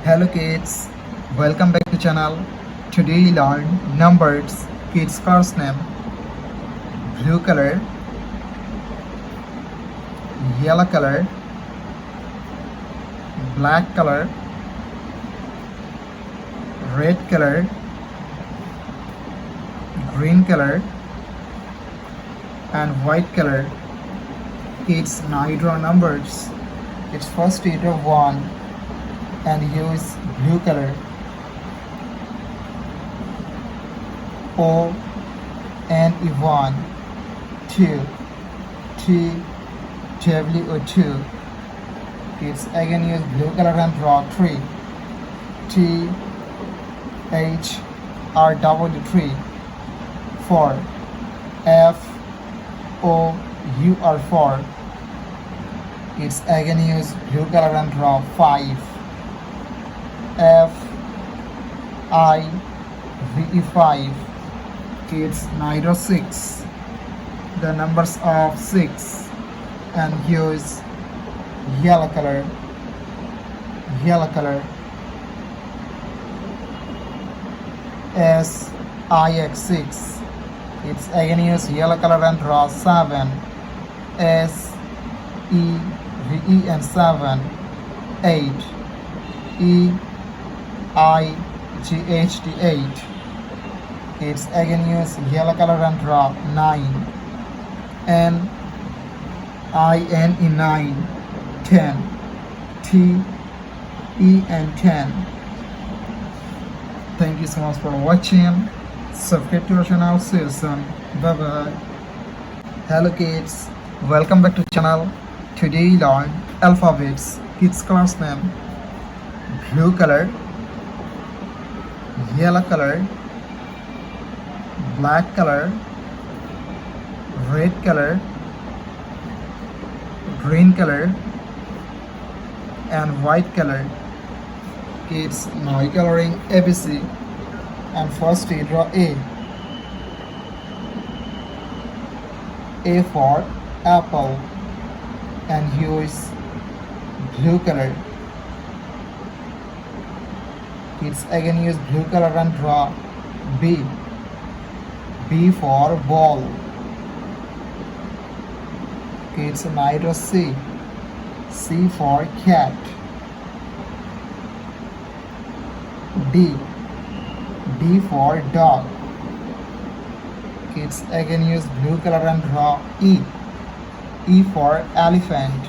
Hello kids, welcome back to channel. Today we learn numbers. Kids first name: blue color, yellow color, black color, red color, green color, and white color. Kids now you draw numbers. It's first you draw 1 and use blue color. O and E1, 2, T, W, 2. Kids again use blue color and draw 3, T, H, R, W, 3, 4, F, O, U, R, 4. Kids again use blue color and draw 5, F, I, V, E, 5. Kids now draw 6, the numbers of 6, and use yellow color, S, I, X, 6. Kids again use yellow color and draw 7, S, E, V, E, and 7, 8, E, I, G, H, T, 8. Kids again use yellow color and draw 9, N, I, N, E, 9, 10, T, E, and 10. Thank you so much for watching. Subscribe to our channel. See you soon. Bye bye. Hello kids, welcome back to channel. Today we learn alphabets. Kids class name: blue color, yellow color, black color, red color, green color, and white color. Kids now coloring ABC, and first we draw A for apple, and use blue color. Kids again use blue color and draw B for ball. Kids now draw C for cat, D for dog. Kids again use blue color and draw E for elephant.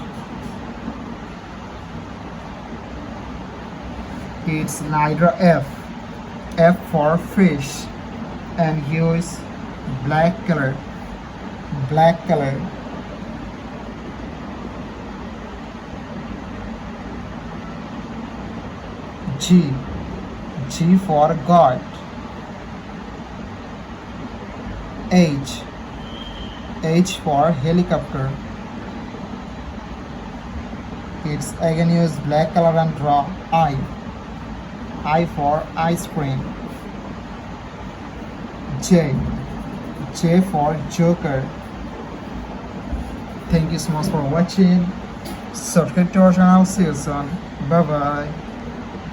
Kids now draw F for fish, and use black color, G for God, H for helicopter. Kids again use black color and draw I for ice cream, J for joker. Thank you so much for watching. Subscribe to our channel. See you soon. Bye bye.